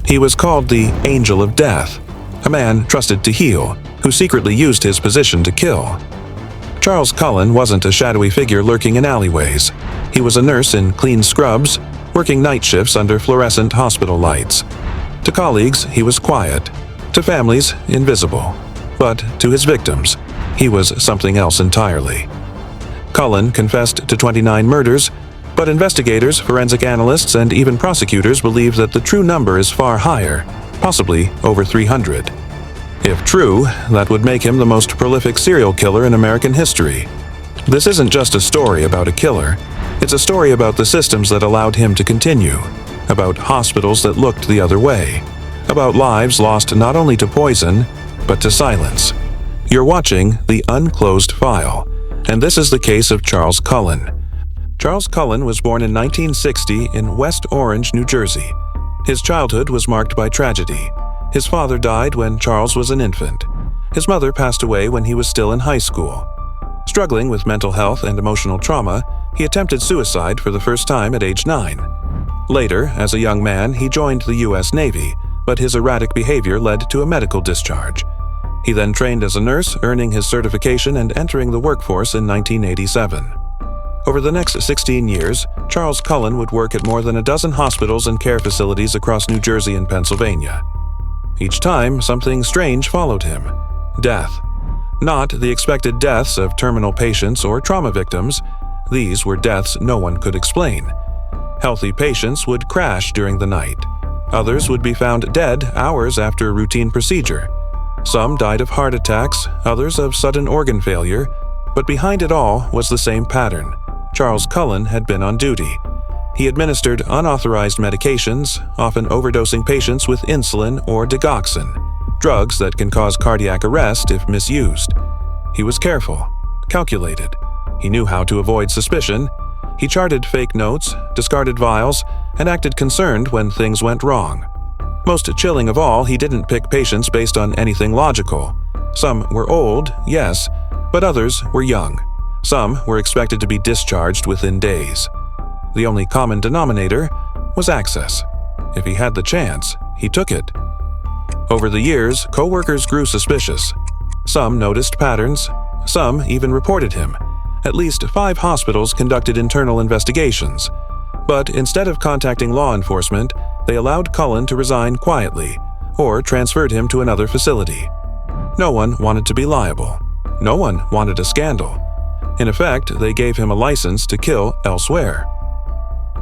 He was called the Angel of Death, a man trusted to heal, who secretly used his position to kill. Charles Cullen wasn't a shadowy figure lurking in alleyways. He was a nurse in clean scrubs, working night shifts under fluorescent hospital lights. To colleagues, he was quiet. To families, invisible. But to his victims, he was something else entirely. Cullen confessed to 29 murders, but investigators, forensic analysts, and even prosecutors believe that the true number is far higher, possibly over 300. If true, that would make him the most prolific serial killer in American history. This isn't just a story about a killer. It's a story about the systems that allowed him to continue, about hospitals that looked the other way, about lives lost not only to poison, but to silence. You're watching The Unclosed File, and this is the case of Charles Cullen. Charles Cullen was born in 1960 in West Orange, New Jersey. His childhood was marked by tragedy. His father died when Charles was an infant. His mother passed away when he was still in high school. Struggling with mental health and emotional trauma, he attempted suicide for the first time at age 9. Later, as a young man, he joined the U.S. Navy, but his erratic behavior led to a medical discharge. He then trained as a nurse, earning his certification and entering the workforce in 1987. Over the next 16 years, Charles Cullen would work at more than a dozen hospitals and care facilities across New Jersey and Pennsylvania. Each time, something strange followed him: death. Not the expected deaths of terminal patients or trauma victims. These were deaths no one could explain. Healthy patients would crash during the night. Others would be found dead hours after a routine procedure. Some died of heart attacks, others of sudden organ failure, but behind it all was the same pattern. Charles Cullen had been on duty. He administered unauthorized medications, often overdosing patients with insulin or digoxin, drugs that can cause cardiac arrest if misused. He was careful, calculated. He knew how to avoid suspicion. He charted fake notes, discarded vials, and acted concerned when things went wrong. Most chilling of all, he didn't pick patients based on anything logical. Some were old, yes, but others were young. Some were expected to be discharged within days. The only common denominator was access. If he had the chance, he took it. Over the years, co-workers grew suspicious. Some noticed patterns. Some even reported him. At least 5 hospitals conducted internal investigations. But instead of contacting law enforcement, they allowed Cullen to resign quietly or transferred him to another facility. No one wanted to be liable. No one wanted a scandal. In effect, they gave him a license to kill elsewhere.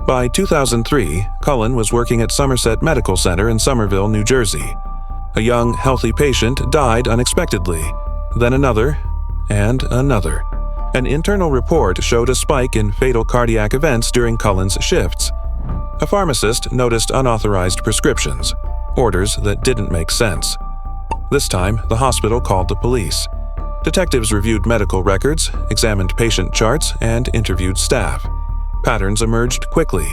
By 2003, Cullen was working at Somerset Medical Center in Somerville, New Jersey. A young, healthy patient died unexpectedly, then another, and another. An internal report showed a spike in fatal cardiac events during Cullen's shifts. A pharmacist noticed unauthorized prescriptions, orders that didn't make sense. This time, the hospital called the police. Detectives reviewed medical records, examined patient charts, and interviewed staff. Patterns emerged quickly.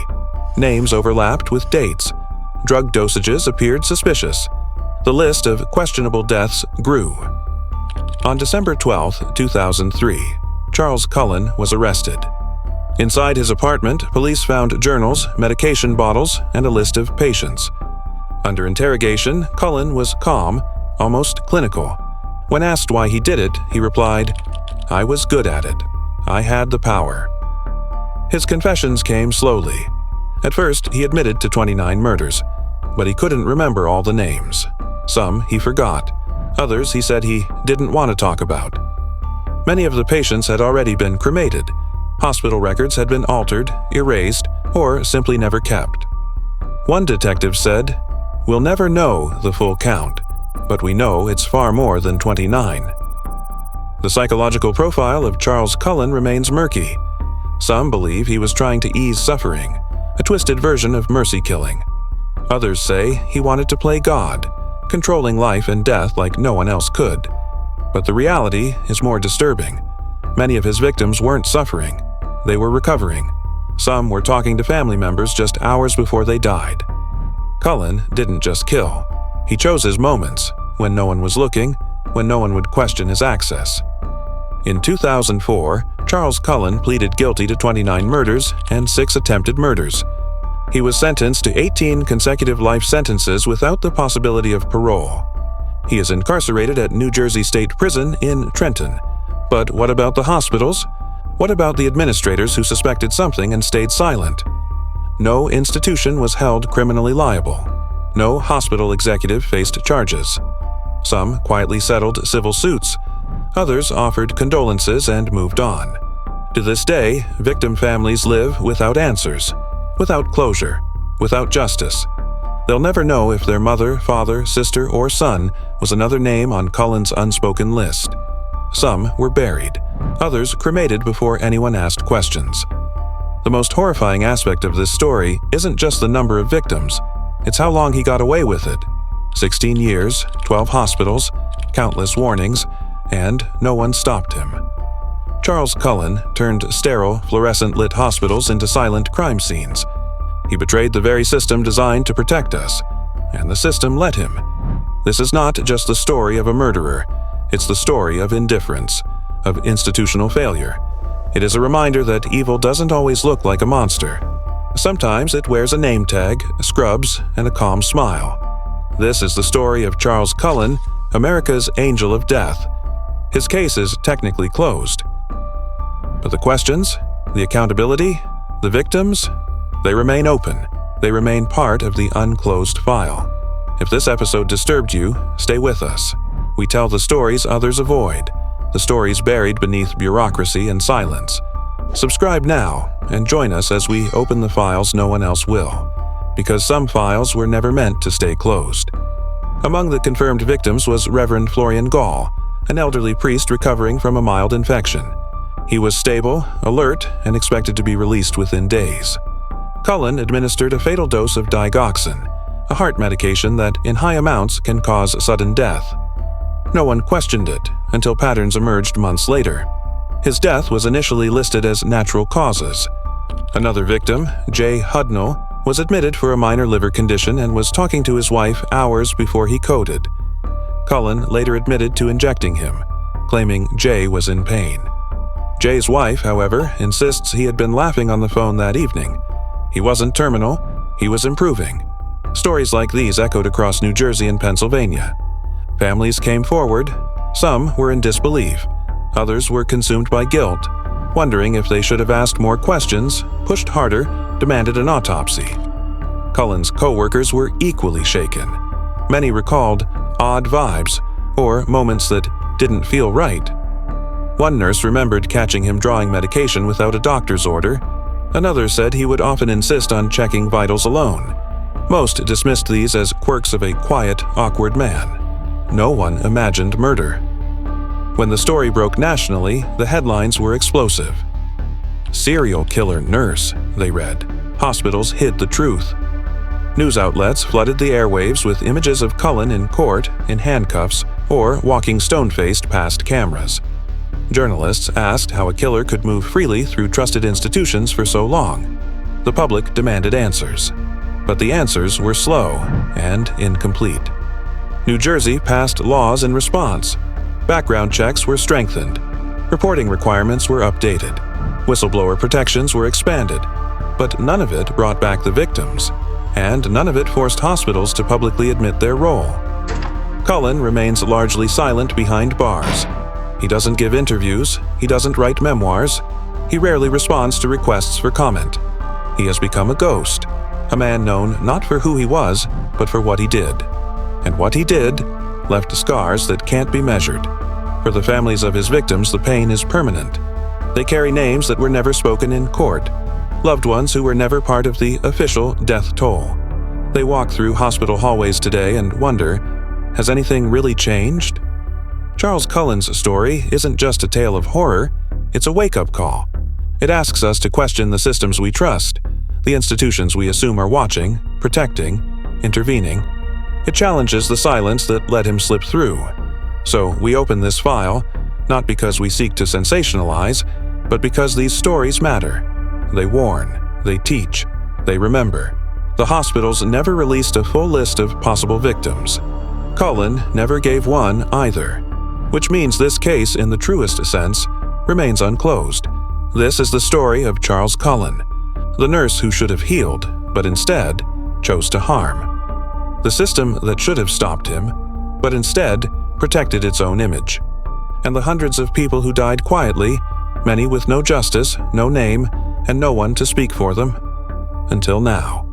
Names overlapped with dates. Drug dosages appeared suspicious. The list of questionable deaths grew. On December 12, 2003, Charles Cullen was arrested. Inside his apartment, police found journals, medication bottles, and a list of patients. Under interrogation, Cullen was calm, almost clinical. When asked why he did it, he replied, "I was good at it. I had the power." His confessions came slowly. At first, he admitted to 29 murders, but he couldn't remember all the names. Some he forgot. Others he said he didn't want to talk about. Many of the patients had already been cremated. Hospital records had been altered, erased, or simply never kept. One detective said, "We'll never know the full count, but we know it's far more than 29. The psychological profile of Charles Cullen remains murky. Some believe he was trying to ease suffering, a twisted version of mercy killing. Others say he wanted to play God, controlling life and death like no one else could. But the reality is more disturbing. Many of his victims weren't suffering. They were recovering. Some were talking to family members just hours before they died. Cullen didn't just kill. He chose his moments, when no one was looking, when no one would question his access. In 2004, Charles Cullen pleaded guilty to 29 murders and 6 attempted murders. He was sentenced to 18 consecutive life sentences without the possibility of parole. He is incarcerated at New Jersey State Prison in Trenton. But what about the hospitals? What about the administrators who suspected something and stayed silent? No institution was held criminally liable. No hospital executive faced charges. Some quietly settled civil suits. Others offered condolences and moved on. To this day, victim families live without answers, without closure, without justice. They'll never know if their mother, father, sister, or son was another name on Cullen's unspoken list. Some were buried, others cremated before anyone asked questions. The most horrifying aspect of this story isn't just the number of victims, it's how long he got away with it. 16 years, 12 hospitals, countless warnings, and no one stopped him. Charles Cullen turned sterile, fluorescent-lit hospitals into silent crime scenes. He betrayed the very system designed to protect us, and the system let him. This is not just the story of a murderer, it's the story of indifference, of institutional failure. It is a reminder that evil doesn't always look like a monster. Sometimes it wears a name tag, scrubs, and a calm smile. This is the story of Charles Cullen, America's Angel of Death. His case is technically closed. But the questions, the accountability, the victims, they remain open. They remain part of the unclosed file. If this episode disturbed you, stay with us. We tell the stories others avoid, the stories buried beneath bureaucracy and silence. Subscribe now and join us as we open the files no one else will, because some files were never meant to stay closed. Among the confirmed victims was Reverend Florian Gall, an elderly priest recovering from a mild infection. He was stable, alert, and expected to be released within days. Cullen administered a fatal dose of digoxin, a heart medication that, in high amounts, can cause sudden death. No one questioned it until patterns emerged months later. His death was initially listed as natural causes. Another victim, Jay Hudnall, was admitted for a minor liver condition and was talking to his wife hours before he coded. Cullen later admitted to injecting him, claiming Jay was in pain. Jay's wife, however, insists he had been laughing on the phone that evening. He wasn't terminal, he was improving. Stories like these echoed across New Jersey and Pennsylvania. Families came forward. Some were in disbelief. Others were consumed by guilt, wondering if they should have asked more questions, pushed harder, demanded an autopsy. Cullen's co-workers were equally shaken. Many recalled odd vibes or moments that didn't feel right. One nurse remembered catching him drawing medication without a doctor's order. Another said he would often insist on checking vitals alone. Most dismissed these as quirks of a quiet, awkward man. No one imagined murder. When the story broke nationally, the headlines were explosive. "Serial killer nurse," they read. Hospitals hid the truth. News outlets flooded the airwaves with images of Cullen in court, in handcuffs, or walking stone-faced past cameras. Journalists asked how a killer could move freely through trusted institutions for so long. The public demanded answers. But the answers were slow and incomplete. New Jersey passed laws in response. Background checks were strengthened. Reporting requirements were updated. Whistleblower protections were expanded. But none of it brought back the victims. And none of it forced hospitals to publicly admit their role. Cullen remains largely silent behind bars. He doesn't give interviews. He doesn't write memoirs. He rarely responds to requests for comment. He has become a ghost, a man known not for who he was, but for what he did. And what he did left scars that can't be measured. For the families of his victims, the pain is permanent. They carry names that were never spoken in court, loved ones who were never part of the official death toll. They walk through hospital hallways today and wonder, has anything really changed? Charles Cullen's story isn't just a tale of horror, it's a wake-up call. It asks us to question the systems we trust, the institutions we assume are watching, protecting, intervening. It challenges the silence that let him slip through. So we open this file, not because we seek to sensationalize, but because these stories matter. They warn, they teach, they remember. The hospitals never released a full list of possible victims. Cullen never gave one either, which means this case, in the truest sense, remains unclosed. This is the story of Charles Cullen, the nurse who should have healed, but instead chose to harm. The system that should have stopped him, but instead protected its own image. And the hundreds of people who died quietly, many with no justice, no name, and no one to speak for them, until now.